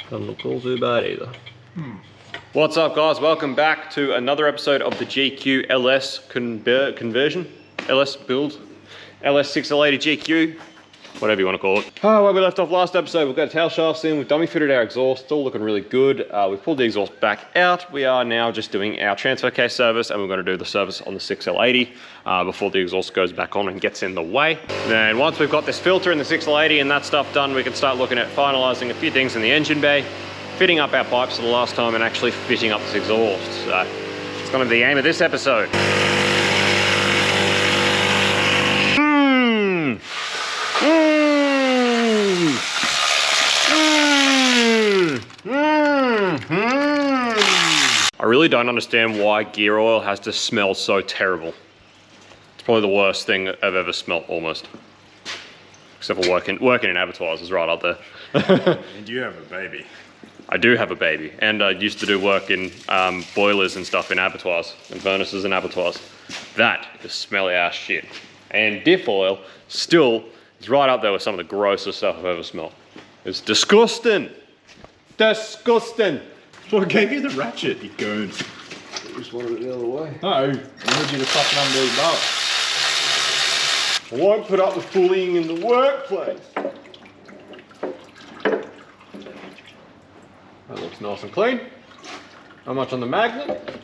Doesn't look all too bad either. What's up, guys? Welcome back to another episode of the GQ LS conversion. LS build. LS 6L80 GQ. Whatever you want to call it. Oh, where we left off last episode, we've got tail shafts in, we've dummy fitted our exhaust, it's all looking really good. We've pulled the exhaust back out. We are now just doing our transfer case service, and we're going to do the service on the 6L80 before the exhaust goes back on and gets in the way. Then once we've got this filter in the 6L80 and that stuff done, we can start looking at finalizing a few things in the engine bay, fitting up our pipes for the last time, and actually fitting up this exhaust. So it's going to be the aim of this episode. I really don't understand why gear oil has to smell so terrible. It's probably the worst thing I've ever smelt, almost. Except for working in abattoirs is right up there. And you have a baby. I do have a baby, and I used to do work in boilers and stuff in abattoirs, and furnaces and abattoirs. That is smelly ass shit. And diff oil still is right up there with some of the grossest stuff I've ever smelled. It's disgusting. Disgusting. Well, I gave you the ratchet, you goon. Just wanted it the other way. No, I wanted you to fucking undo your belt. I won't put up with bullying in the workplace. That looks nice and clean. Not much on the magnet.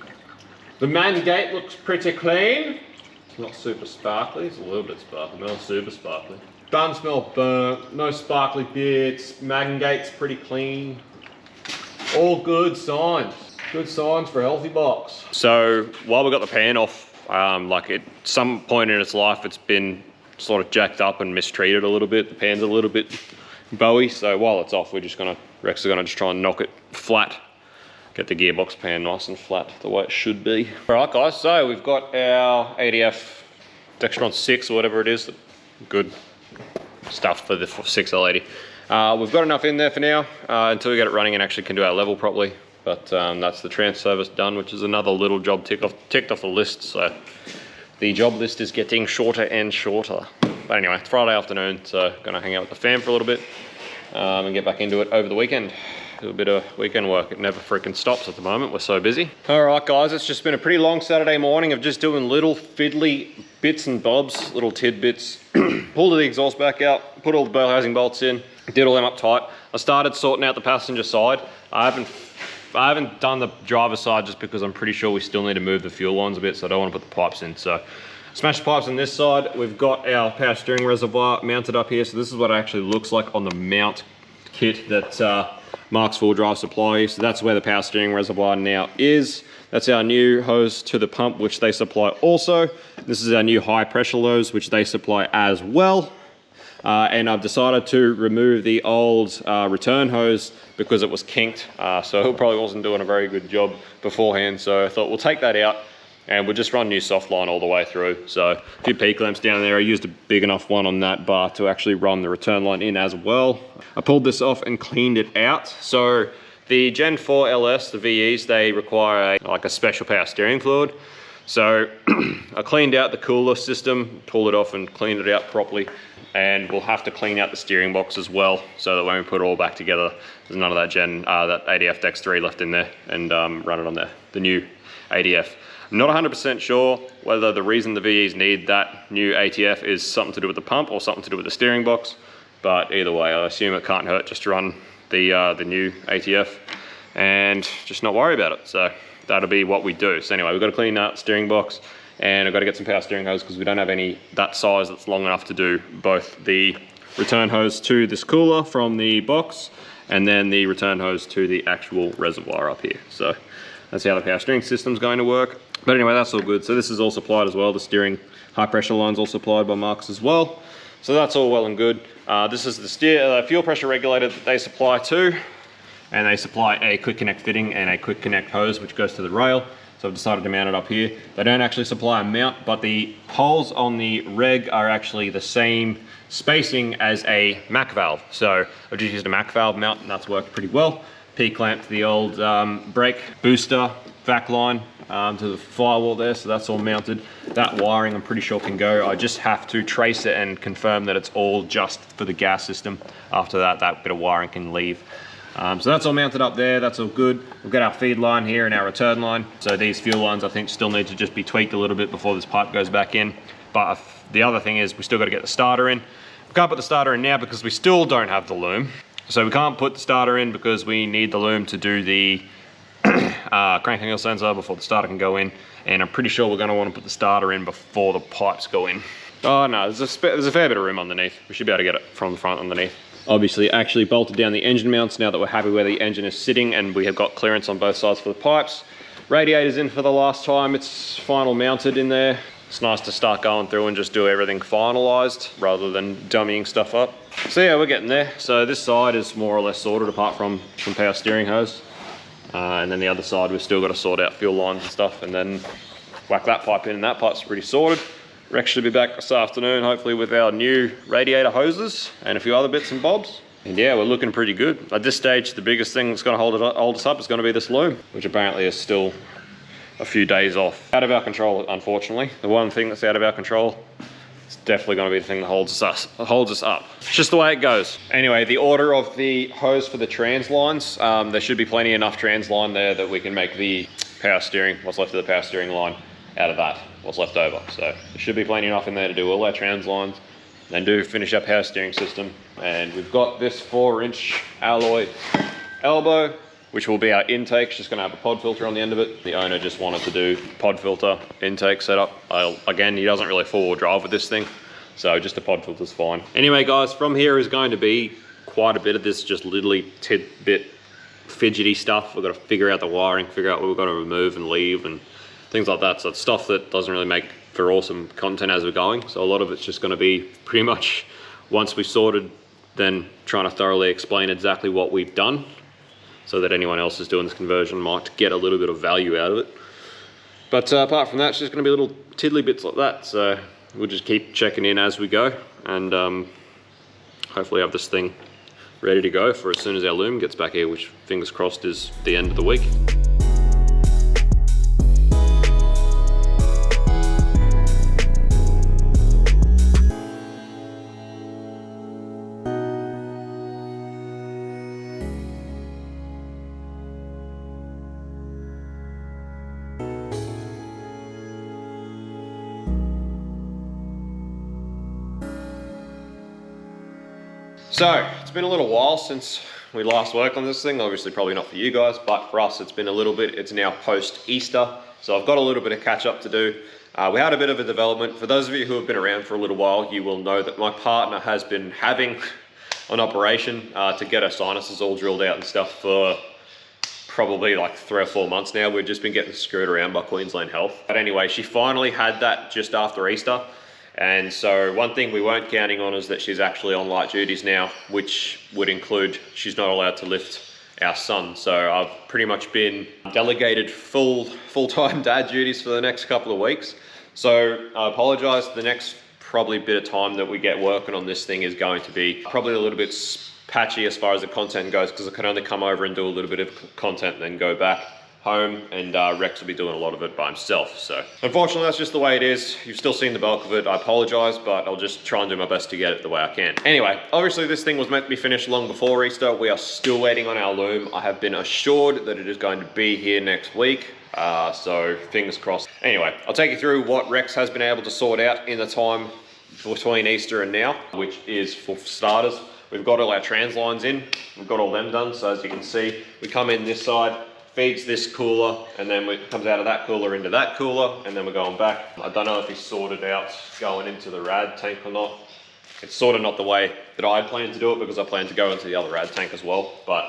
The man gate looks pretty clean. It's not super sparkly, it's a little bit sparkly, but not super sparkly. Doesn't smell burnt, no sparkly bits, magnet gate's pretty clean. All good signs. Good signs for a healthy box. So while we got the pan off, like at some point in its life, it's been sort of jacked up and mistreated a little bit. The pan's a little bit bowy, so while it's off, Rex is gonna just try and knock it flat. Get the gearbox pan nice and flat, the way it should be. All right, guys, so we've got our ADF Dextron 6 or whatever it is. Good stuff for the 6L80. We've got enough in there for now until we get it running and actually can do our level properly. But that's the trans service done, which is another little job ticked off the list. So the job list is getting shorter and shorter. But anyway, it's Friday afternoon, so gonna hang out with the fam for a little bit and get back into it over the weekend. Do a bit of weekend work. It never freaking stops at the moment. We're so busy. All right, guys, it's just been a pretty long Saturday morning of just doing little fiddly bits and bobs, little tidbits. Pulled the exhaust back out, put all the bell housing bolts in, did all them up tight. I started sorting out the passenger side. I haven't done the driver's side just because I'm pretty sure we still need to move the fuel lines a bit, so I don't want to put the pipes in. So smashed the pipes on this side. We've got our power steering reservoir mounted up here. So this is what it actually looks like on the mount kit that Mark's 4 drive supply. So that's where the power steering reservoir now is. That's our new hose to the pump, which they supply also. This is our new high pressure hose, which they supply as well. And I've decided to remove the old return hose because it was kinked. So it probably wasn't doing a very good job beforehand. So I thought we'll take that out and we'll just run new soft line all the way through. So a few P clamps down there. I used a big enough one on that bar to actually run the return line in as well. I pulled this off and cleaned it out. So the Gen 4 LS, the VEs, they require like a special power steering fluid. So I cleaned out the cooler system, pulled it off and cleaned it out properly. And we'll have to clean out the steering box as well, so that when we put it all back together, there's none of that that ADF Dex 3 left in there, and run it on the new ADF. I'm not 100% sure whether the reason the VEs need that new ATF is something to do with the pump or something to do with the steering box, but either way, I assume it can't hurt just to run the new ATF and just not worry about it. So that'll be what we do. So anyway, we've got to clean out the steering box, and I've got to get some power steering hose because we don't have any that size that's long enough to do both the return hose to this cooler from the box and then the return hose to the actual reservoir up here. So that's how the power steering system's going to work. But anyway, that's all good. So this is all supplied as well. The steering high pressure line's all supplied by Marks as well. So that's all well and good. This is the fuel pressure regulator that they supply too. And they supply a quick connect fitting and a quick connect hose, which goes to the rail. So I've decided to mount it up here. They don't actually supply a mount, but the holes on the reg are actually the same spacing as a Mac valve. So I've just used a Mac valve mount and that's worked pretty well. P-clamped the old brake booster vac line to the firewall there, so that's all mounted. That wiring I'm pretty sure can go. I just have to trace it and confirm that it's all just for the gas system. After that, that bit of wiring can leave. So that's all mounted up there, that's all good. We've got our feed line here and our return line. So these fuel lines I think still need to just be tweaked a little bit before this pipe goes back in. But the other thing is we still got to get the starter in. We can't put the starter in now because we still don't have the loom. So we can't put the starter in because we need the loom to do the crank angle sensor before the starter can go in. And I'm pretty sure we're going to want to put the starter in before the pipes go in. Oh no, there's a fair bit of room underneath. We should be able to get it from the front underneath. Obviously actually bolted down the engine mounts now that we're happy where the engine is sitting, and we have got clearance on both sides for the pipes. Radiator's in for the last time, it's final mounted in there. It's nice to start going through and just do everything finalized rather than dummying stuff up. So yeah, we're getting there. So this side is more or less sorted apart from some power steering hose. And then the other side we've still got to sort out fuel lines and stuff, and then whack that pipe in, and that pipe's pretty sorted. Rex should be back this afternoon, hopefully with our new radiator hoses and a few other bits and bobs. And yeah, we're looking pretty good. At this stage, the biggest thing that's going to hold us up is going to be this loom, which apparently is still a few days off. Out of our control, unfortunately. The one thing that's out of our control is definitely going to be the thing that holds us up. It's just the way it goes. Anyway, the order of the hose for the trans lines, there should be plenty enough trans line there that we can make the power steering, what's left of the power steering line, out of that, what's left over. So there should be plenty enough in there to do all our trans lines and finish our power steering system. And we've got this 4-inch alloy elbow, which will be our intake. It's just going to have a pod filter on the end of it. The owner just wanted to do pod filter intake setup. Again, he doesn't really four-wheel drive with this thing, so just a pod filter's fine. Anyway guys, from here is going to be quite a bit of this just literally tidbit fidgety stuff. We've got to figure out the wiring, figure out what we've got to remove and leave and things like that. So it's stuff that doesn't really make for awesome content as we're going. So a lot of it's just going to be pretty much once we've sorted, then trying to thoroughly explain exactly what we've done, so that anyone else is doing this conversion might get a little bit of value out of it. But apart from that, it's just going to be little tiddly bits like that. So we'll just keep checking in as we go, and hopefully have this thing ready to go for as soon as our loom gets back here, which fingers crossed is the end of the week. So, it's been a little while since we last worked on this thing. Obviously probably not for you guys, but for us it's been a little bit. It's now post-Easter, so I've got a little bit of catch up to do. We had a bit of a development. For those of you who have been around for a little while, you will know that my partner has been having an operation to get her sinuses all drilled out and stuff for probably like 3 or 4 months now. We've just been getting screwed around by Queensland Health. But anyway, she finally had that just after Easter. And so one thing we weren't counting on is that she's actually on light duties now, which would include she's not allowed to lift our son. So I've pretty much been delegated full-time dad duties for the next couple of weeks. So I apologize. The next probably bit of time that we get working on this thing is going to be probably a little bit patchy as far as the content goes, because I can only come over and do a little bit of content and then go back home, and Rex will be doing a lot of it by himself. So unfortunately that's just the way it is. You've still seen the bulk of it. I apologize, but I'll just try and do my best to get it the way I can. Anyway, obviously this thing was meant to be finished long before Easter. We are still waiting on our loom. I have been assured that it is going to be here next week, so fingers crossed. Anyway, I'll take you through what Rex has been able to sort out in the time between Easter and now, which is, for starters, we've got all our trans lines in. We've got all them done. So as you can see, we come in this side, feeds this cooler, and then it comes out of that cooler into that cooler, and then we're going back. I don't know if he's sorted out going into the rad tank or not. It's sort of not the way that I planned to do it, because I plan to go into the other rad tank as well, but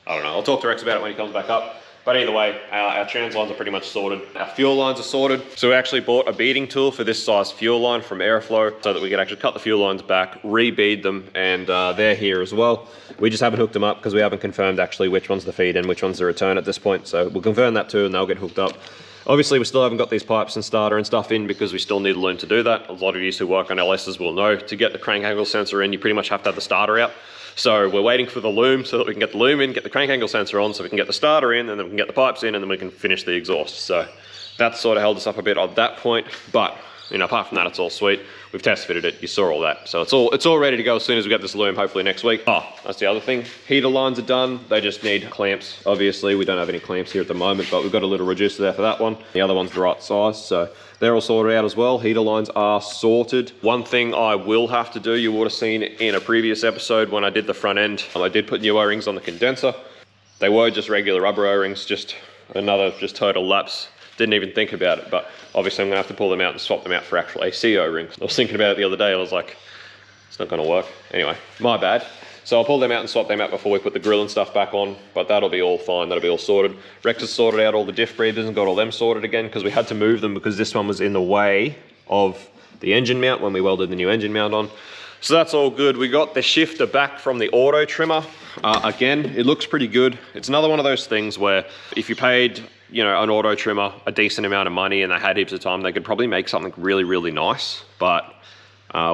I don't know. I'll talk to Rex about it when he comes back up. But either way, our trans lines are pretty much sorted. Our fuel lines are sorted. So we actually bought a beading tool for this size fuel line from Airflow, so that we could actually cut the fuel lines back, re-bead them, and they're here as well. We just haven't hooked them up because we haven't confirmed actually which one's the feed and which one's the return at this point. So we'll confirm that too, and they'll get hooked up. Obviously, we still haven't got these pipes and starter and stuff in because we still need a loom to do that. A lot of you who work on LSs will know, to get the crank angle sensor in, you pretty much have to have the starter out. So we're waiting for the loom so that we can get the loom in, get the crank angle sensor on so we can get the starter in, and then we can get the pipes in, and then we can finish the exhaust. So that sort of held us up a bit on that point, but you know, apart from that, it's all sweet. We've test fitted it, you saw all that. So it's all ready to go as soon as we get this loom, hopefully next week. Oh, that's the other thing. Heater lines are done. They just need clamps. Obviously, we don't have any clamps here at the moment, but we've got a little reducer there for that one. The other one's the right size, so they're all sorted out as well. Heater lines are sorted. One thing I will have to do, you would have seen in a previous episode when I did the front end, I did put new O-rings on the condenser. They were just regular rubber O-rings, just total lapse. Didn't even think about it, but obviously I'm gonna have to pull them out and swap them out for actual AC O-rings. I was thinking about it the other day, I was like, it's not gonna work. Anyway, my bad. So I'll pull them out and swap them out before we put the grill and stuff back on, but that'll be all fine, that'll be all sorted. Rex has sorted out all the diff breathers and got all them sorted again, because we had to move them because this one was in the way of the engine mount when we welded the new engine mount on. So that's all good. We got the shifter back from the auto trimmer. Again, it looks pretty good. It's another one of those things where if you paid, you know, an auto trimmer a decent amount of money and they had heaps of time, they could probably make something really, really nice. But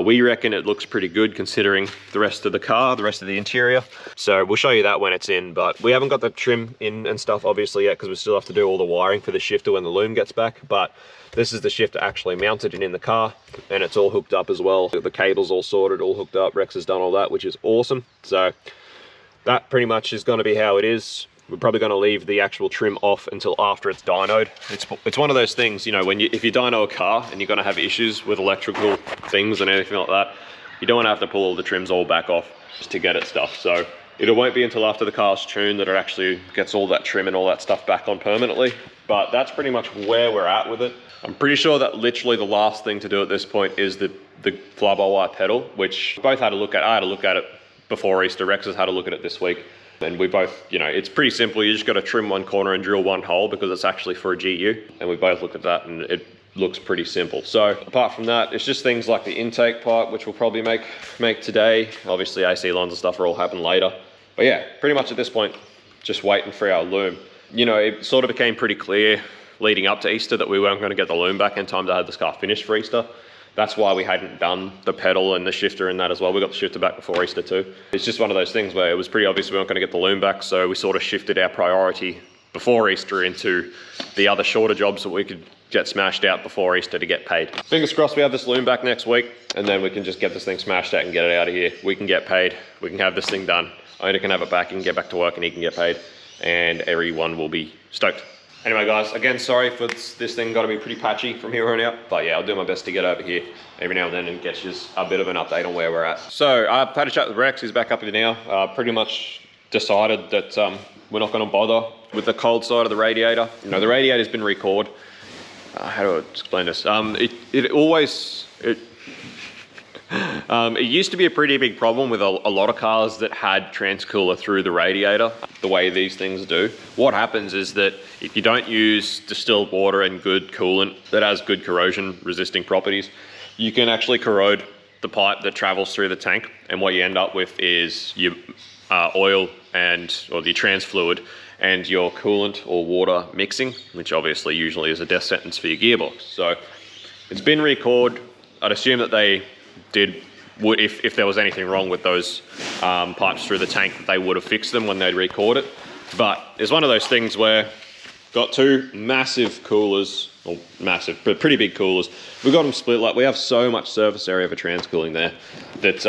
we reckon it looks pretty good considering the rest of the car, the rest of the interior. So we'll show you that when it's in, but we haven't got the trim in and stuff obviously yet because we still have to do all the wiring for the shifter when the loom gets back. But this is the shifter actually mounted and in the car, and it's all hooked up as well. The cable's all sorted, all hooked up. Rex has done all that, which is awesome. So that pretty much is going to be how it is. We're probably going to leave the actual trim off until after it's dynoed. It's one of those things, you know, if you dyno a car and you're going to have issues with electrical things and anything like that, you don't want to have to pull all the trims all back off just to get it stuff. So it won't be until after the car's tuned that it actually gets all that trim and all that stuff back on permanently. But that's pretty much where we're at with it. I'm pretty sure that literally the last thing to do at this point is the fly-by-wire pedal, which we both had a look at. I had a look at it before Easter. Rex has had a look at it this week. And we both, you know, it's pretty simple. You just got to trim one corner and drill one hole because it's actually for a GU. And we both looked at that and it looks pretty simple. So apart from that, it's just things like the intake pipe, which we'll probably make today. Obviously AC lines and stuff will all happen later. But yeah, pretty much at this point, just waiting for our loom. You know, it sort of became pretty clear leading up to Easter that we weren't going to get the loom back in time to have this car finished for Easter. That's why we hadn't done the pedal and the shifter and that as well. We got the shifter back before Easter too. It's just one of those things where it was pretty obvious we weren't going to get the loom back, so we sort of shifted our priority before Easter into the other shorter jobs that we could get smashed out before Easter to get paid. Fingers crossed we have this loom back next week, and then we can just get this thing smashed out and get it out of here. We can get paid, we can have this thing done. Owner can have it back, he can get back to work and he can get paid, and everyone will be stoked. Anyway guys, again, sorry for this thing got to be pretty patchy from here on out, but yeah, I'll do my best to get over here every now and then and get you a bit of an update on where we're at. So I've had a chat with Rex, he's back up here now. Pretty much decided that we're not going to bother with the cold side of the radiator. You know, the radiator's been recored. How do I explain this? It used to be a pretty big problem with a lot of cars that had transcooler through the radiator, the way these things do. What happens is that if you don't use distilled water and good coolant that has good corrosion resisting properties, you can actually corrode the pipe that travels through the tank, and what you end up with is your oil or the trans fluid and your coolant or water mixing, which obviously usually is a death sentence for your gearbox. So it's been recalled. I'd assume that they would, if there was anything wrong with those pipes through the tank, they would have fixed them when they'd record it. But it's one of those things where got two massive coolers, or massive, but pretty big coolers. We've got them split. Like, we have so much surface area for transcooling there that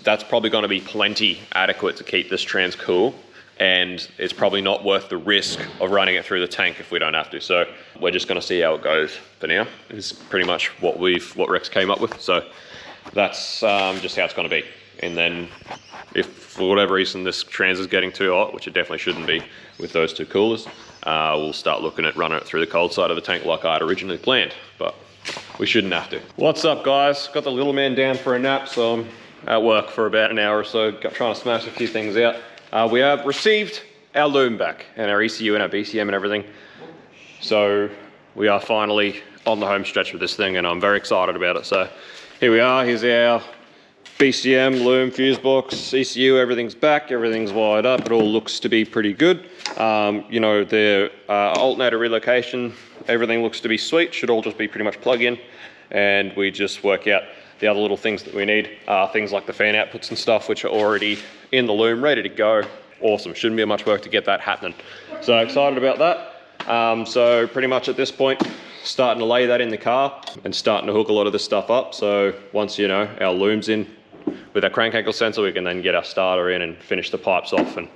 that's probably going to be plenty adequate to keep this trans cool. And it's probably not worth the risk of running it through the tank if we don't have to. So we're just going to see how it goes for now. It's pretty much what Rex came up with. So that's just how it's going to be. And then if for whatever reason this trans is getting too hot, which it definitely shouldn't be with those two coolers, we'll start looking at running it through the cold side of the tank like I had originally planned, but we shouldn't have to. What's up guys? Got the little man down for a nap, so I'm at work for about an hour or so, trying to smash a few things out. We have received our loom back and our ECU and our BCM and everything. So we are finally on the home stretch with this thing, and I'm very excited about it. So here we are, here's our BCM, loom, fuse box, ECU, everything's back, everything's wired up, it all looks to be pretty good. You know, the alternator relocation, everything looks to be sweet, should all just be pretty much plug in, and we just work out the other little things that we need, things like the fan outputs and stuff, which are already in the loom, ready to go. Awesome, shouldn't be much work to get that happening. So excited about that. So pretty much at this point, starting to lay that in the car and starting to hook a lot of this stuff up. So once, you know, our loom's in with our crank ankle sensor, we can then get our starter in and finish the pipes off and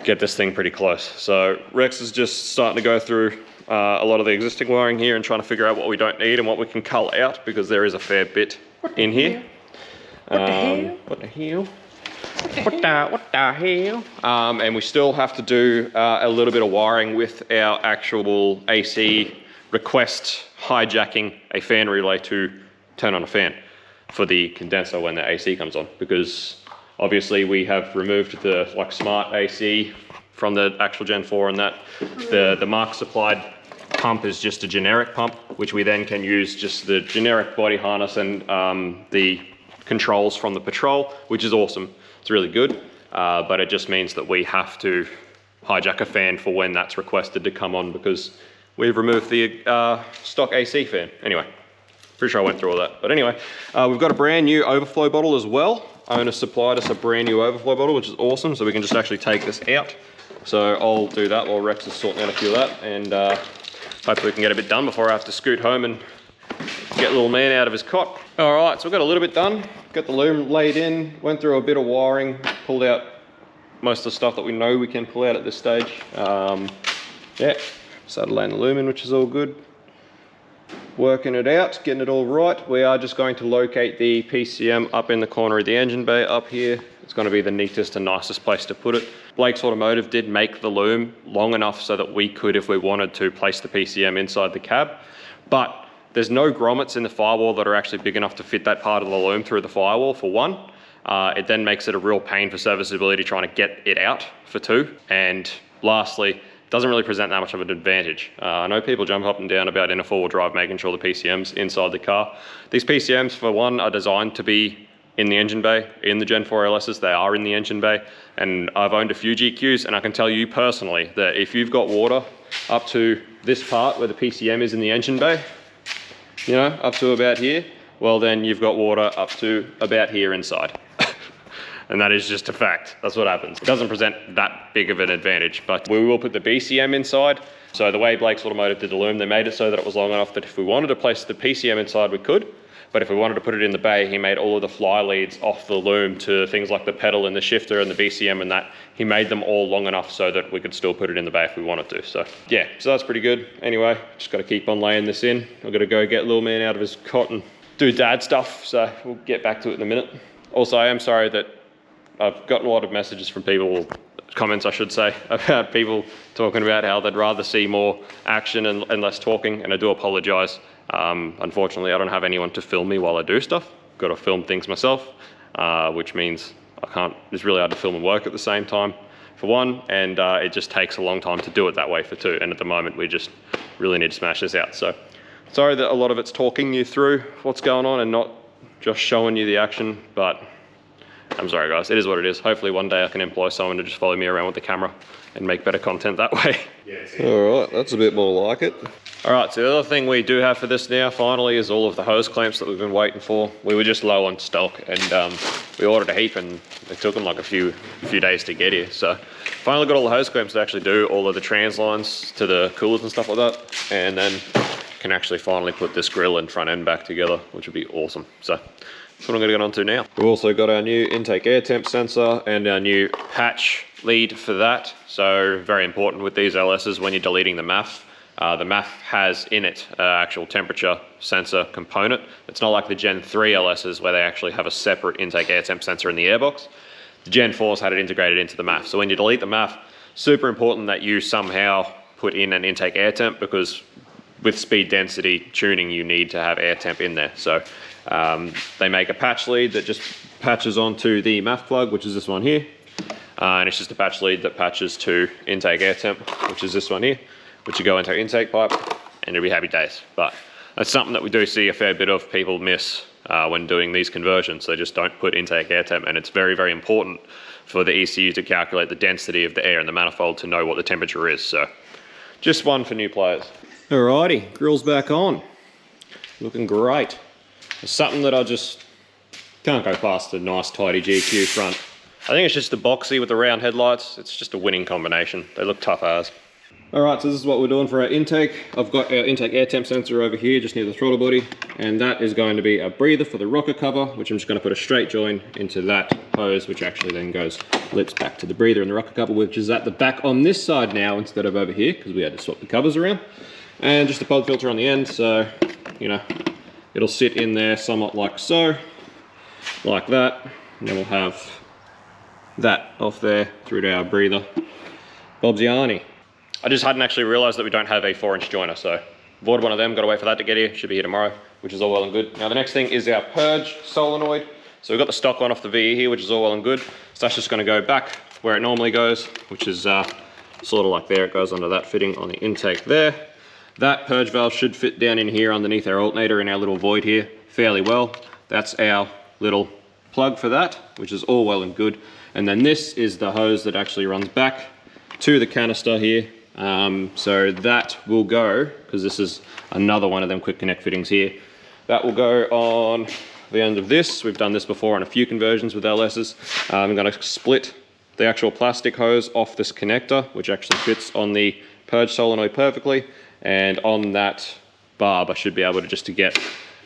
get this thing pretty close. So Rex is just starting to go through a lot of the existing wiring here and trying to figure out what we don't need and what we can cull out, because there is a fair bit in here. What the hell? What the hell? What the hell? And we still have to do a little bit of wiring with our actual AC request hijacking a fan relay to turn on a fan for the condenser when the AC comes on, because obviously we have removed the smart AC from the actual Gen 4, and that the Mark supplied pump is just a generic pump, which we then can use just the generic body harness and the controls from the Patrol, which is awesome. It's really good, but it just means that we have to hijack a fan for when that's requested to come on, because we've removed the stock AC fan. Anyway, pretty sure I went through all that. But anyway, we've got a brand new overflow bottle as well. Owner supplied us a brand new overflow bottle, which is awesome. So we can just actually take this out. So I'll do that while Rex is sorting out a few of that, and hopefully we can get a bit done before I have to scoot home and get little man out of his cot. All right, so we've got a little bit done. Got the loom laid in, went through a bit of wiring, pulled out most of the stuff that we know we can pull out at this stage. Yeah, started laying the loom in, which is all good. Working it out, getting it all right. We are just going to locate the PCM up in the corner of the engine bay up here. It's going to be the neatest and nicest place to put it. Blake's Automotive did make the loom long enough so that we could, if we wanted to, place the PCM inside the cab. But there's no grommets in the firewall that are actually big enough to fit that part of the loom through the firewall, for one. It then makes it a real pain for serviceability trying to get it out, for two. And lastly, doesn't really present that much of an advantage. I know people jump up and down about in a four-wheel drive making sure the PCM's inside the car. These PCMs, for one, are designed to be in the engine bay. In the Gen 4 LSs, they are in the engine bay. And I've owned a few GQs, and I can tell you personally that if you've got water up to this part where the PCM is in the engine bay, you know, up to about here, well then you've got water up to about here inside. And that is just a fact. That's what happens. It doesn't present that big of an advantage, but we will put the BCM inside. So the way Blake's Automotive did the loom, they made it so that it was long enough that if we wanted to place the PCM inside, we could. But if we wanted to put it in the bay, he made all of the fly leads off the loom to things like the pedal and the shifter and the BCM and that. He made them all long enough so that we could still put it in the bay if we wanted to. So yeah, so that's pretty good. Anyway, just got to keep on laying this in. I've got to go get little man out of his cot and do dad stuff. So we'll get back to it in a minute. Also, I am sorry that I've gotten a lot of messages from people, comments I should say, about people talking about how they'd rather see more action and less talking, and I do apologise. Unfortunately, I don't have anyone to film me while I do stuff. Got to film things myself, which means it's really hard to film and work at the same time, for one, and it just takes a long time to do it that way, for two, and at the moment we just really need to smash this out. So sorry that a lot of it's talking you through what's going on and not just showing you the action, but I'm sorry guys, it is what it is. Hopefully one day I can employ someone to just follow me around with the camera and make better content that way. All right, that's a bit more like it. All right, so the other thing we do have for this now, finally, is all of the hose clamps that we've been waiting for. We were just low on stock, and we ordered a heap, and it took them like a few days to get here. So finally got all the hose clamps to actually do all of the trans lines to the coolers and stuff like that, and then can actually finally put this grill and front end back together, which would be awesome. So that's what I'm gonna get onto now. We've also got our new intake air temp sensor and our new patch lead for that. So very important with these LSs when you're deleting the MAF. The MAF has in it actual temperature sensor component. It's not like the Gen 3 LSs where they actually have a separate intake air temp sensor in the airbox. The Gen 4's had it integrated into the MAF. So when you delete the MAF, super important that you somehow put in an intake air temp, because with speed density tuning, you need to have air temp in there. So they make a patch lead that just patches onto the MAF plug, which is this one here. And it's just a patch lead that patches to intake air temp, which is this one here, which you go into our intake pipe, and it'll be happy days. But that's something that we do see a fair bit of people miss when doing these conversions. They just don't put intake air temp, and it's very, very important for the ECU to calculate the density of the air in the manifold to know what the temperature is. So just one for new players. Alrighty, grill's back on. Looking great. It's something that I just can't go past a nice tidy GQ front. I think it's just the boxy with the round headlights. It's just a winning combination. They look tough as. All right, so this is what we're doing for our intake. I've got our intake air temp sensor over here, just near the throttle body, and that is going to be a breather for the rocker cover, which I'm just going to put a straight join into that hose, which actually then lips back to the breather and the rocker cover, which is at the back on this side now instead of over here, because we had to swap the covers around. And just a pod filter on the end, so, you know, it'll sit in there somewhat like so, like that, and then we'll have that off there through to our breather. Bob's Yarny. I just hadn't actually realised that we don't have a 4-inch joiner, so avoid one of them, got to wait for that to get here, should be here tomorrow, which is all well and good. Now the next thing is our purge solenoid. So we've got the stock one off the VE here, which is all well and good. So that's just going to go back where it normally goes, which is sort of like there, it goes under that fitting on the intake there. That purge valve should fit down in here underneath our alternator in our little void here fairly well. That's our little plug for that, which is all well and good. And then this is the hose that actually runs back to the canister here. So that will go, because this is another one of them quick connect fittings here, that will go on the end of this. We've done this before on a few conversions with LS's. I'm going to split the actual plastic hose off this connector, which actually fits on the purge solenoid perfectly, and on that barb I should be able to just to get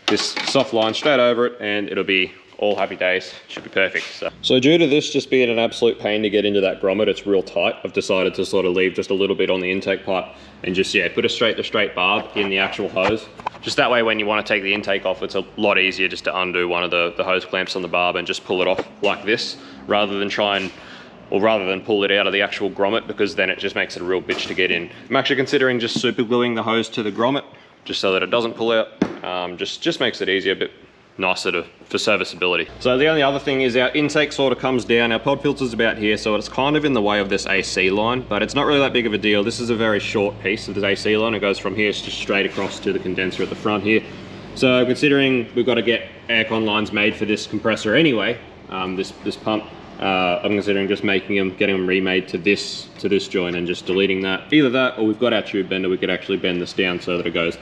this soft line straight over it, and it'll be all happy days, should be perfect. So due to this just being an absolute pain to get into that grommet, it's real tight, I've decided to sort of leave just a little bit on the intake pipe and just, yeah, put a straight barb in the actual hose. Just that way when you want to take the intake off, it's a lot easier just to undo one of the hose clamps on the barb and just pull it off like this, rather than pull it out of the actual grommet, because then it just makes it a real bitch to get in. I'm actually considering just super gluing the hose to the grommet, just so that it doesn't pull out. Just makes it easier, a bit nicer for serviceability. So the only other thing is our intake sort of comes down, our pod filter's about here, so it's kind of in the way of this AC line, but it's not really that big of a deal. This is a very short piece of this AC line. It goes from here just straight across to the condenser at the front here. So considering we've got to get aircon lines made for this compressor anyway, this pump, I'm considering just getting them remade to this joint and just deleting that. Either that, or we've got our tube bender, we could actually bend this down so that it goes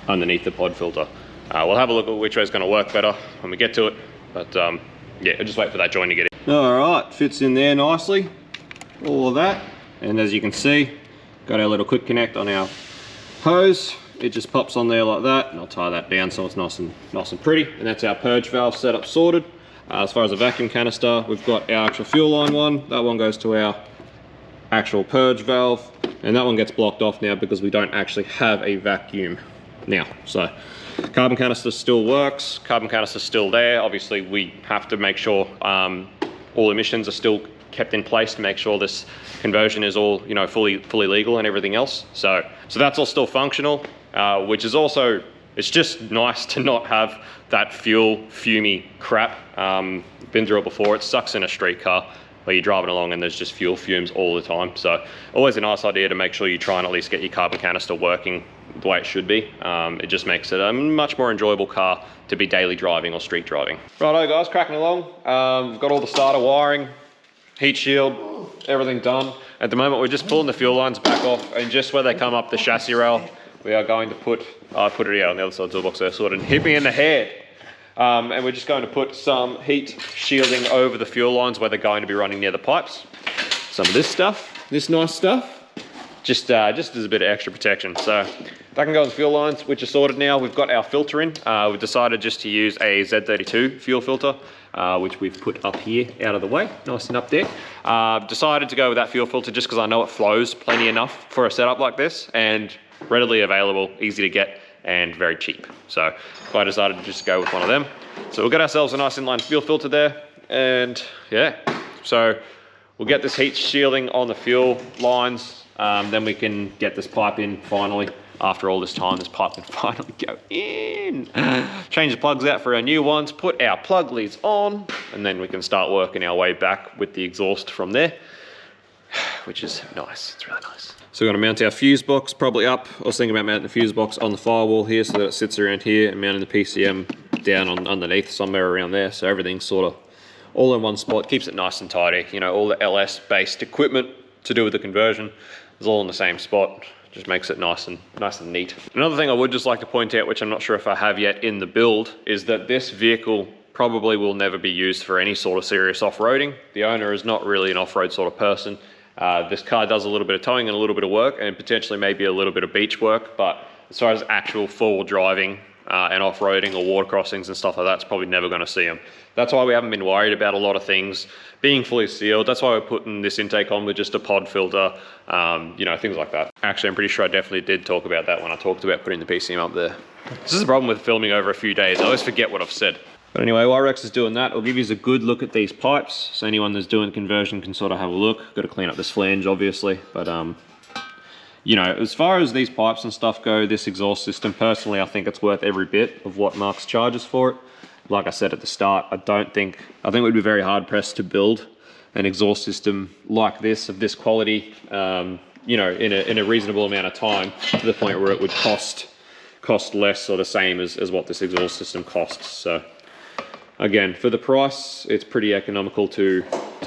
underneath the pod filter. We'll have a look at which way is going to work better when we get to it, but yeah, I'll just wait for that joint to get in. All right, fits in there nicely, all of that, and as you can see, got our little quick connect on our hose. It just pops on there like that, and I'll tie that down so it's nice and pretty. And that's our purge valve setup sorted. As far as a vacuum canister, we've got our actual fuel line one. That one goes to our actual purge valve, and that one gets blocked off now because we don't actually have a vacuum now. So carbon canister still works, carbon canister still there. Obviously we have to make sure all emissions are still kept in place to make sure this conversion is all, you know, fully legal and everything else. So that's all still functional, which is also, it's just nice to not have that fumy crap. Been through it before. It sucks in a street car where you're driving along and there's just fuel fumes all the time. So always a nice idea to make sure you try and at least get your carbon canister working the way it should be. It just makes it a much more enjoyable car to be daily driving or street driving. Righto guys, cracking along. We've got all the starter wiring, heat shield, everything done. At the moment we're just pulling the fuel lines back off, and just where they come up the chassis rail, we are going to put, I put it here on the other side of the toolbox there, so it didn't hit me in the head. And we're just going to put some heat shielding over the fuel lines where they're going to be running near the pipes. Some of this stuff, this nice stuff, just as a bit of extra protection. So that can go on the fuel lines, which are sorted now. We've got our filter in. We've decided just to use a Z32 fuel filter, which we've put up here out of the way, nice and up there. Decided to go with that fuel filter just because I know it flows plenty enough for a setup like this, and readily available, easy to get, and very cheap. So I decided to just go with one of them. So we'll get ourselves a nice inline fuel filter there, and yeah, so we'll get this heat shielding on the fuel lines, then we can get this pipe in finally. After all this time, this pipe can finally go in. Change the plugs out for our new ones, put our plug leads on, and then we can start working our way back with the exhaust from there, which is nice, it's really nice. So we're gonna mount our fuse box probably up. I was thinking about mounting the fuse box on the firewall here so that it sits around here, and mounting the PCM down underneath somewhere around there. So everything's sort of all in one spot, keeps it nice and tidy. You know, all the LS based equipment to do with the conversion is all in the same spot. Just makes it nice and neat. Another thing I would just like to point out, which I'm not sure if I have yet in the build, is that this vehicle probably will never be used for any sort of serious off-roading. The owner is not really an off-road sort of person. This car does a little bit of towing and a little bit of work, and potentially maybe a little bit of beach work, but as far as actual four-wheel driving and off-roading or water crossings and stuff like that, it's probably never going to see them. That's why we haven't been worried about a lot of things being fully sealed. That's why we're putting this intake on with just a pod filter, you know, things like that. Actually, I'm pretty sure I definitely did talk about that when I talked about putting the PCM up there. This is the problem with filming over a few days. I always forget what I've said. But anyway, while Rex is doing that, I'll give you a good look at these pipes. So anyone that's doing conversion can sort of have a look. Got to clean up this flange, obviously. But, you know, as far as these pipes and stuff go, this exhaust system, personally, I think it's worth every bit of what Marks charges for it. Like I said at the start, I think we'd be very hard pressed to build an exhaust system like this, of this quality, you know, in a reasonable amount of time, to the point where it would cost less or the same as what this exhaust system costs. So again, for the price, it's pretty economical to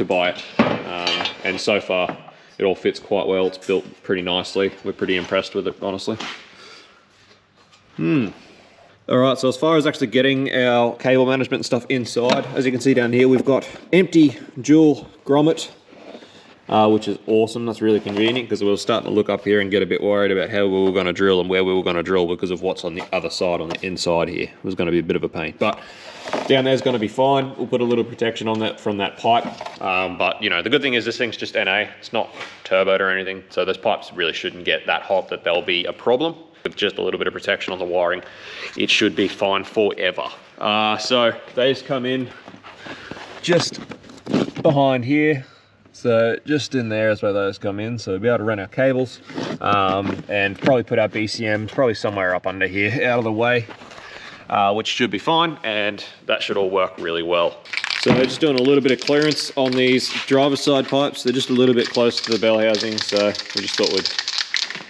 buy it, and so far it all fits quite well. It's built pretty nicely. We're pretty impressed with it, honestly. All right, so as far as actually getting our cable management and stuff inside, as you can see down here, we've got empty dual grommet, which is awesome. That's really convenient, because we were starting to look up here and get a bit worried about how we were going to drill and where we were going to drill because of what's on the other side, on the inside here. It was going to be a bit of a pain, but down there's going to be fine. We'll put a little protection on that from that pipe, but you know, the good thing is this thing's just NA. It's not turboed or anything, so those pipes really shouldn't get that hot that there'll be a problem. With just a little bit of protection on the wiring, it should be fine forever. So these come in just behind here, so just in there is where those come in, so we'll be able to run our cables, and probably put our BCMs probably somewhere up under here out of the way, which should be fine, and that should all work really well. So we're just doing a little bit of clearance on these driver's side pipes. They're just a little bit close to the bell housing, so we just thought we'd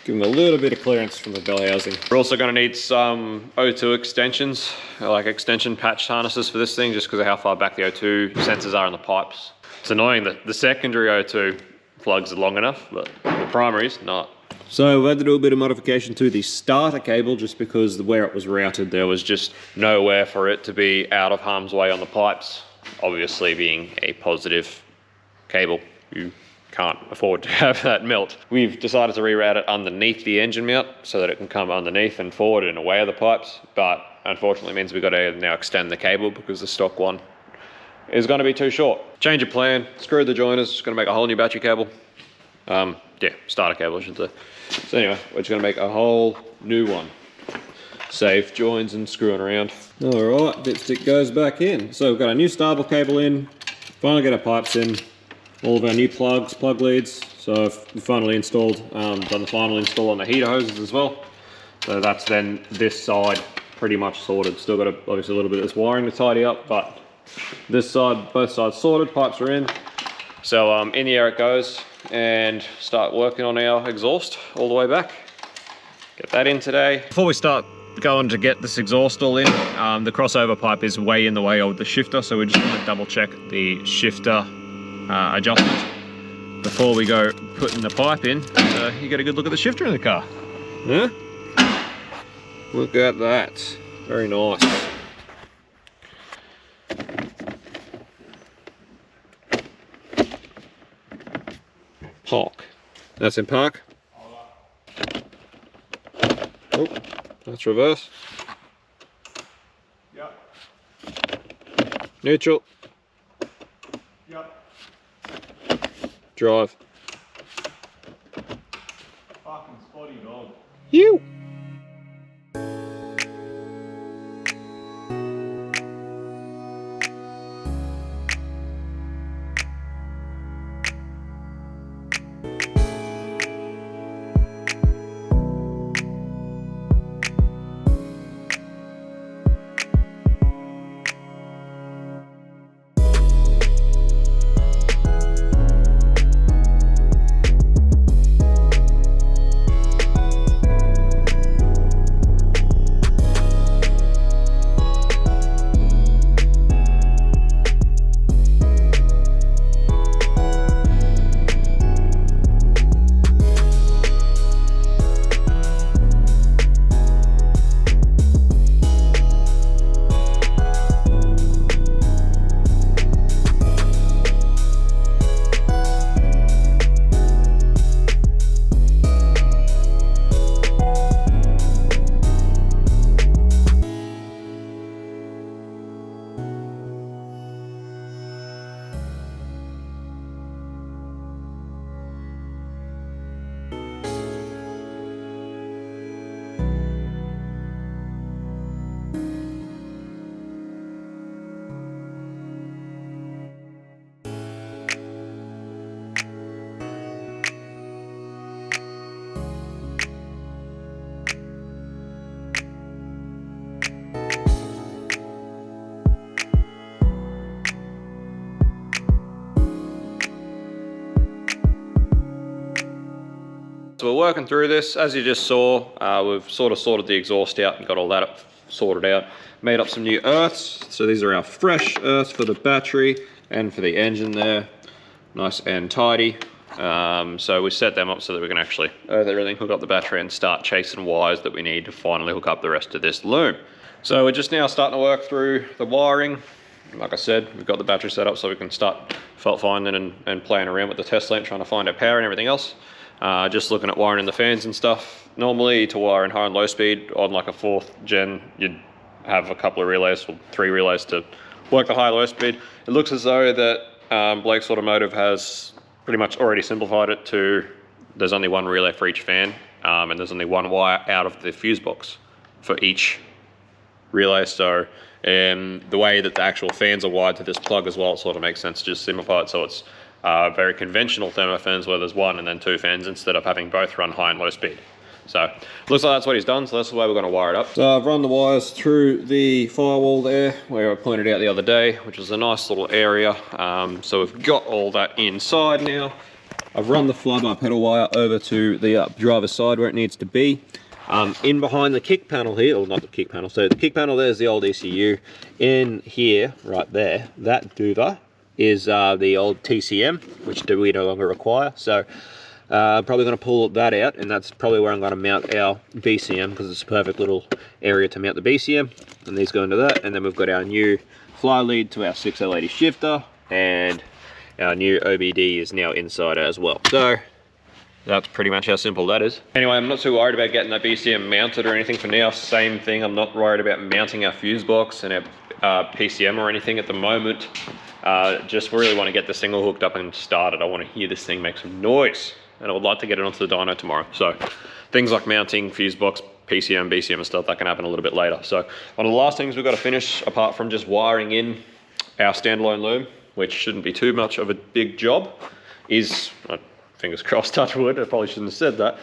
give them a little bit of clearance from the bell housing. We're also going to need some O2 extensions, like extension patch harnesses for this thing, just because of how far back the O2 sensors are in the pipes. It's annoying that the secondary O2 plugs are long enough, but the primary's not. So we had to do a bit of modification to the starter cable, just because where it was routed, there was just nowhere for it to be out of harm's way on the pipes. Obviously, being a positive cable, you can't afford to have that melt. We've decided to reroute it underneath the engine mount so that it can come underneath and forward and away of the pipes, but unfortunately it means we've got to now extend the cable because the stock one is going to be too short. Change of plan, screw the joiners, just going to make a whole new battery cable. Yeah, starter cable I should say. So anyway, we're just going to make a whole new one. Save joins and screwing around. Alright, dipstick goes back in. So we've got a new starter cable in, finally get our pipes in, all of our new plugs, plug leads. So I've finally installed, done the final install on the heater hoses as well. So that's then this side pretty much sorted. Still got obviously a little bit of this wiring to tidy up, but this side, both sides sorted, pipes are in. So in the air it goes, and start working on our exhaust all the way back. Get that in today. Before we start going to get this exhaust all in, the crossover pipe is way in the way of the shifter, so we're just going to double check the shifter adjustment before we go putting the pipe in. You get a good look at the shifter in the car. Yeah? Look at that. Very nice. Park. That's in park. Oh, that's reverse. Yep. Neutral. Yep. Drive. Fucking spotty dog. You. so we're working through this. As you just saw, we've sort of sorted the exhaust out and got all that sorted out. Made up some new earths. So these are our fresh earths for the battery and for the engine there. Nice and tidy. So we set them up so that we can actually earth everything, hook up the battery and start chasing wires that we need to finally hook up the rest of this loom. So we're just now starting to work through the wiring. Like I said, we've got the battery set up so we can start fault finding and playing around with the test lamp, trying to find our power and everything else. Just looking at wiring the fans and stuff. Normally to wire in high and low speed on like a 4th gen, you'd have a couple of relays or 3 relays to work the high low speed. It looks as though that Blake's Automotive has pretty much already simplified it to there's only 1 relay for each fan, and there's only 1 wire out of the fuse box for each relay. So the way that the actual fans are wired to this plug as well, it sort of makes sense to just simplify it so it's very conventional thermo fans where there's 1 and then 2 fans instead of having both run high and low speed. So looks like that's what he's done, so that's the way we're going to wire it up. So I've run the wires through the firewall there where I pointed out the other day, which is a nice little area. So we've got all that inside now. I've run the flybar pedal wire over to the driver's side where it needs to be. In behind the kick panel here, or not the kick panel, so the kick panel there's the old ECU. In here, right there, that dover is the old TCM, which we no longer require. So probably going to pull that out, and that's probably where I'm going to mount our BCM, because it's a perfect little area to mount the BCM. And these go into that, and then we've got our new fly lead to our 6L80 shifter, and our new OBD is now inside as well. So that's pretty much how simple that is. Anyway, I'm not too worried about getting that BCM mounted or anything for now. Same thing, I'm not worried about mounting our fuse box and our PCM or anything at the moment. Just really want to get this thing all hooked up and started. I want to hear this thing make some noise, and I would like to get it onto the dyno tomorrow. So things like mounting fuse box, PCM, BCM and stuff, that can happen a little bit later. So one of the last things we've got to finish, apart from just wiring in our standalone loom, which shouldn't be too much of a big job, is, fingers crossed, touch wood, I probably shouldn't have said that,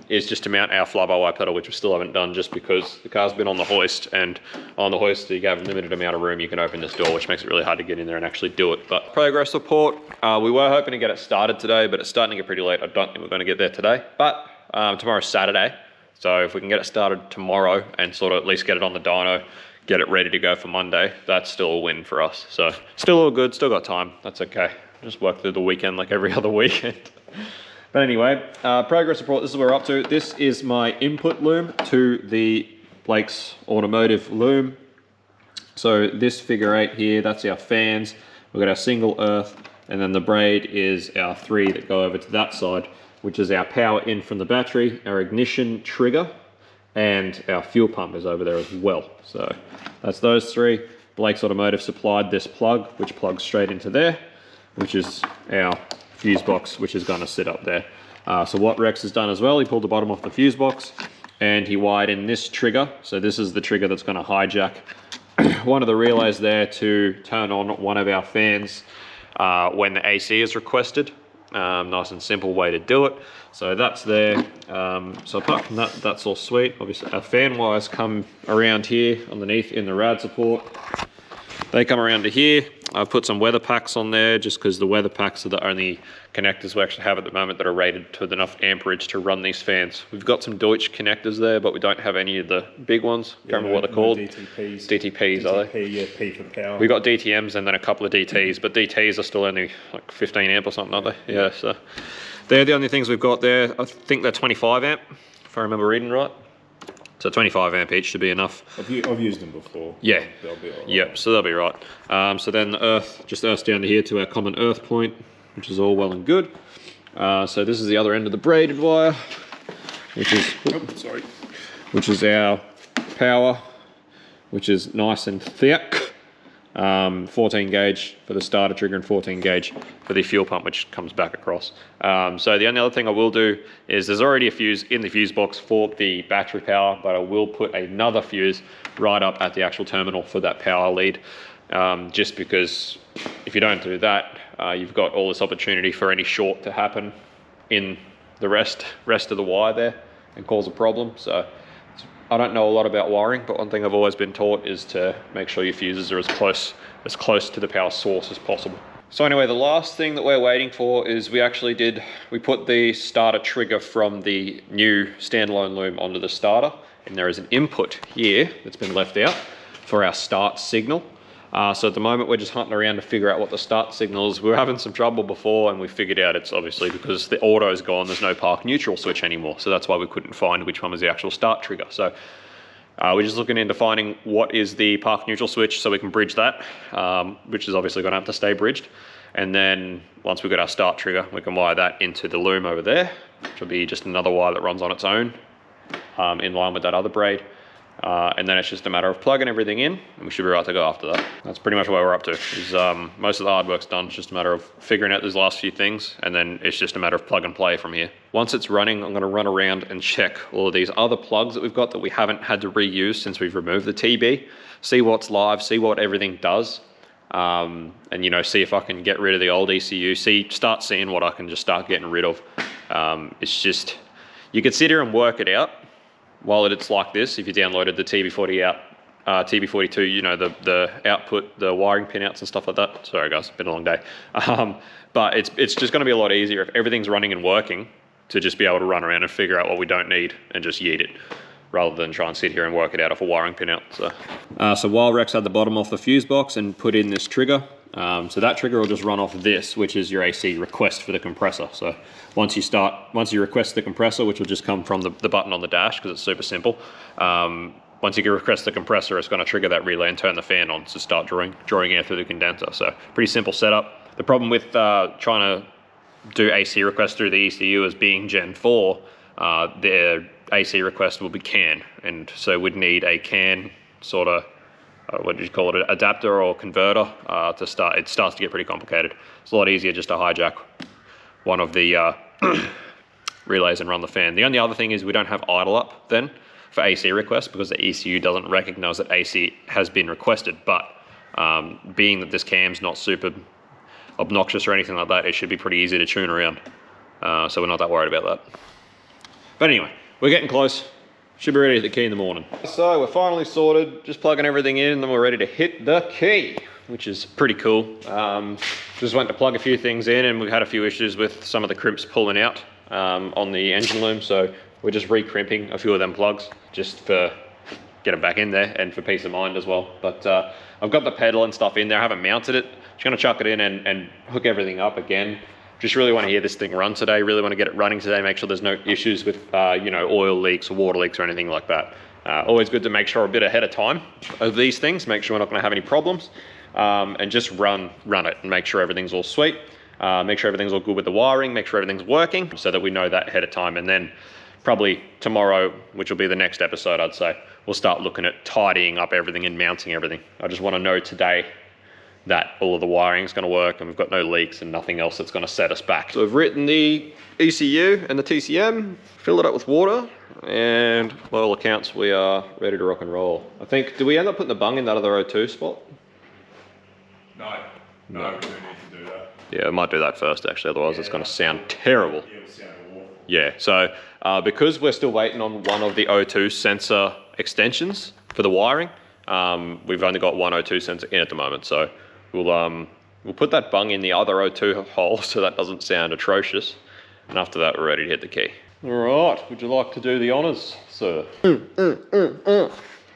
is just to mount our fly-by-wire pedal, which we still haven't done just because the car's been on the hoist, and on the hoist you have a limited amount of room you can open this door, which makes it really hard to get in there and actually do it. But progress report, we were hoping to get it started today, but it's starting to get pretty late. I don't think we're going to get there today, but tomorrow's Saturday, so if we can get it started tomorrow and sort of at least get it on the dyno, get it ready to go for Monday, that's still a win for us. So still all good, still got time, that's okay. Just work through the weekend like every other weekend. But anyway, progress report, this is where we're up to. This is my input loom to the Blake's Automotive loom. So this figure 8 here, that's our fans. We've got our single earth, and then the braid is our 3 that go over to that side, which is our power in from the battery, our ignition trigger, and our fuel pump is over there as well. So that's those 3. Blake's Automotive supplied this plug, which plugs straight into there, which is our fuse box, which is going to sit up there. So what Rex has done as well, he pulled the bottom off the fuse box and he wired in this trigger. So this is the trigger that's going to hijack one of the relays there to turn on one of our fans when the AC is requested. Nice and simple way to do it. So that's there. So apart from that, that's all sweet. Obviously our fan wires come around here underneath in the rad support. They come around to here. I've put some weather packs on there just because the weather packs are the only connectors we actually have at the moment that are rated to enough amperage to run these fans. We've got some Deutsch connectors there, but we don't have any of the big ones. Can't remember what they're called. DTPs. DTPs, are they? Yeah, P for power. We've got DTMs and then a couple of DTs, but DTs are still only like 15 amp or something, aren't they? Yeah, so they're the only things we've got there. I think they're 25 amp, if I remember reading right. So 25 amp each should be enough. I've used them before. Yeah. They'll be all right. Yep, so they'll be right. So then the earth, just earth's down to here to our common earth point, which is all well and good. So this is the other end of the braided wire, which is, which is our power, which is nice and thick. 14 gauge for the starter trigger and 14 gauge for the fuel pump, which comes back across. So the only other thing I will do is there's already a fuse in the fuse box for the battery power, but I will put another fuse right up at the actual terminal for that power lead, just because if you don't do that, you've got all this opportunity for any short to happen in the rest of the wire there and cause a problem. So I don't know a lot about wiring, but one thing I've always been taught is to make sure your fuses are as close to the power source as possible. So anyway, the last thing that we're waiting for is we put the starter trigger from the new standalone loom onto the starter, and there is an input here that's been left out for our start signal. So at the moment we're just hunting around to figure out what the start signal is. We were having some trouble before and we figured out it's obviously because the auto's gone, there's no park neutral switch anymore. So that's why we couldn't find which one was the actual start trigger. So we're just looking into finding what is the park neutral switch so we can bridge that, which is obviously gonna have to stay bridged. And then once we've got our start trigger, we can wire that into the loom over there, which will be just another wire that runs on its own in line with that other braid. And then it's just a matter of plugging everything in and we should be right to go after that. That's pretty much what we're up to. Most of the hard work's done. It's just a matter of figuring out those last few things and then it's just a matter of plug and play from here. Once it's running, I'm gonna run around and check all of these other plugs that we've got that we haven't had to reuse since we've removed the TB, see what's live, see what everything does. And you know, see if I can get rid of the old ECU, start seeing what I can just start getting rid of. It's just, you could sit here and work it out while it's like this. If you downloaded the TB40 out, TB42, you know, the output, the wiring pinouts and stuff like that. Sorry guys, it's been a long day. But it's just gonna be a lot easier if everything's running and working to just be able to run around and figure out what we don't need and just yeet it, rather than try and sit here and work it out off a wiring pinout. So while Rex had the bottom off the fuse box and put in this trigger, so that trigger will just run off this, which is your AC request for the compressor. So once you request the compressor, which will just come from the button on the dash because it's super simple. Once you can request the compressor, it's going to trigger that relay and turn the fan on to start drawing air through the condenser. So pretty simple setup. The problem with trying to do AC requests through the ECU as being Gen 4, their AC request will be CAN, and so we'd need a CAN sort of what do you call it, adapter or converter to start. It starts to get pretty complicated. It's a lot easier just to hijack one of the relays and run the fan. The only other thing is we don't have idle up then for AC requests because the ECU doesn't recognize that AC has been requested, but being that this cam's not super obnoxious or anything like that, it should be pretty easy to tune around. So we're not that worried about that. But anyway, we're getting close. Should be ready to hit the key in the morning. So we're finally sorted, just plugging everything in and then we're ready to hit the key, which is pretty cool. Just went to plug a few things in and we've had a few issues with some of the crimps pulling out on the engine loom. So we're just re-crimping a few of them plugs just for get them back in there and for peace of mind as well. But I've got the pedal and stuff in there. I haven't mounted it. Just gonna chuck it in and hook everything up again. Just really want to hear this thing run today, really want to get it running today, make sure there's no issues with you know, oil leaks or water leaks or anything like that. Always good to make sure a bit ahead of time of these things, make sure we're not going to have any problems, and just run it and make sure everything's all sweet, make sure everything's all good with the wiring, make sure everything's working so that we know that ahead of time. And then probably tomorrow, which will be the next episode, I'd say, we'll start looking at tidying up everything and mounting everything. I just want to know today that all of the wiring is going to work and we've got no leaks and nothing else that's going to set us back. So we've written the ECU and the TCM, filled it up with water, and by all accounts we are ready to rock and roll. I think, did we end up putting the bung in that other O2 spot? No, we don't need to do that. Yeah, I might do that first actually, otherwise it's going to sound terrible. Yeah, it'll sound awful. Yeah, so because we're still waiting on one of the O2 sensor extensions for the wiring, we've only got one O2 sensor in at the moment, so we'll put that bung in the other O2 hole so that doesn't sound atrocious. And after that, we're ready to hit the key. All right, would you like to do the honors, sir?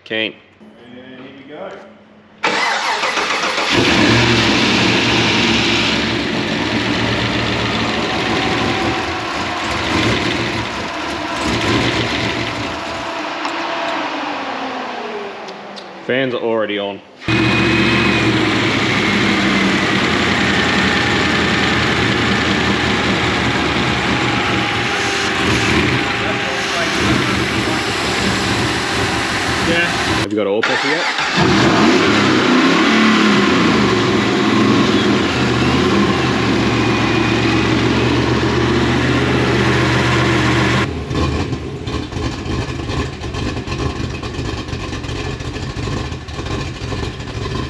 Keen. And here we go. Fans are already on. Yeah. Have you got oil pressure yet?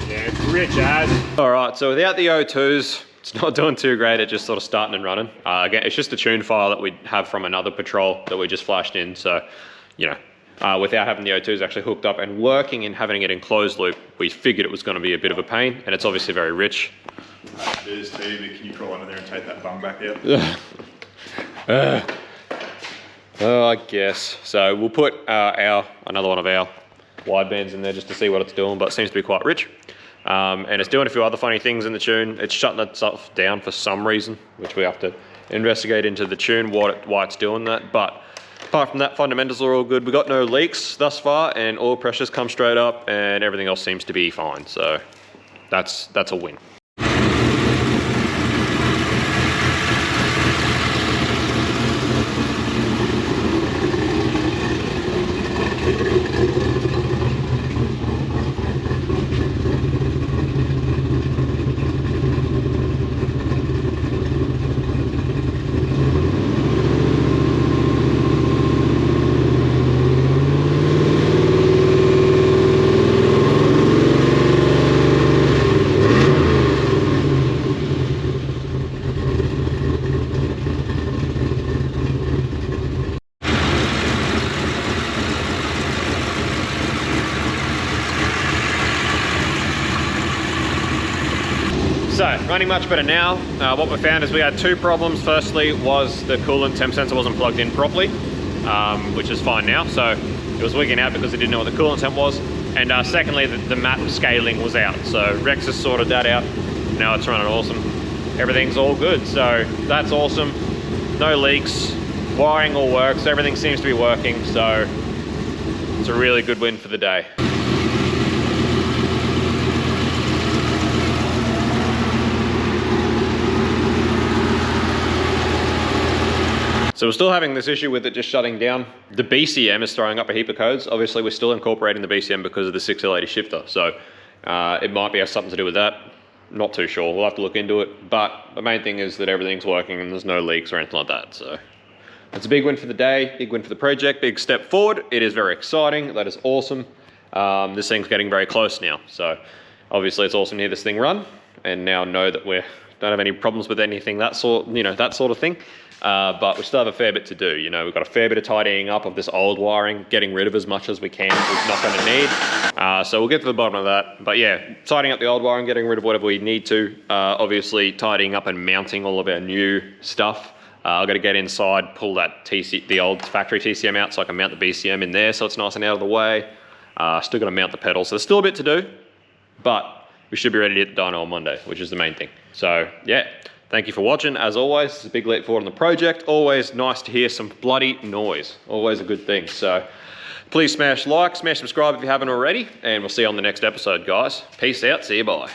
Yeah, it's rich as. All right, so without the O2s, it's not doing too great at just sort of starting and running. Again, it's just a tune file that we have from another patrol that we just flashed in. So, you know, without having the O2s actually hooked up and working and having it in closed loop, we figured it was going to be a bit of a pain, and it's obviously very rich. There's TV. Can you crawl under there and take that bung back out? Oh, I guess. So we'll put another one of our wide bands in there just to see what it's doing, but it seems to be quite rich. And it's doing a few other funny things in the tune. It's shutting itself down for some reason, which we have to investigate into the tune, why it's doing that. But apart from that, fundamentals are all good. We've got no leaks thus far, and oil pressures come straight up, and everything else seems to be fine. So that's a win. So, running much better now. What we found is we had two problems. Firstly was the coolant temp sensor wasn't plugged in properly, which is fine now. So it was wigging out because it didn't know what the coolant temp was. And secondly, the map scaling was out. So Rex has sorted that out. Now it's running awesome. Everything's all good. So that's awesome. No leaks, wiring all works. Everything seems to be working. So it's a really good win for the day. So we're still having this issue with it just shutting down. The BCM is throwing up a heap of codes. Obviously, we're still incorporating the BCM because of the 6L80 shifter. So it might be something to do with that. Not too sure. We'll have to look into it. But the main thing is that everything's working and there's no leaks or anything like that. So it's a big win for the day, big win for the project, big step forward. It is very exciting. That is awesome. This thing's getting very close now. So obviously, it's awesome to hear this thing run and now know that we don't have any problems with anything that sort of thing. But we still have a fair bit to do. You know, we've got a fair bit of tidying up of this old wiring, getting rid of as much as we can we're not going to need. So we'll get to the bottom of that. But yeah, tidying up the old wiring, getting rid of whatever we need to. Obviously tidying up and mounting all of our new stuff. I've got to get inside, pull that the old factory TCM out so I can mount the BCM in there so it's nice and out of the way. Still got to mount the pedals. So there's still a bit to do, but we should be ready to hit the dyno on Monday, which is the main thing. So yeah. Thank you for watching. As always, it's a big leap forward on the project. Always nice to hear some bloody noise. Always a good thing. So please smash like, smash subscribe if you haven't already, and we'll see you on the next episode, guys. Peace out. See you. Bye.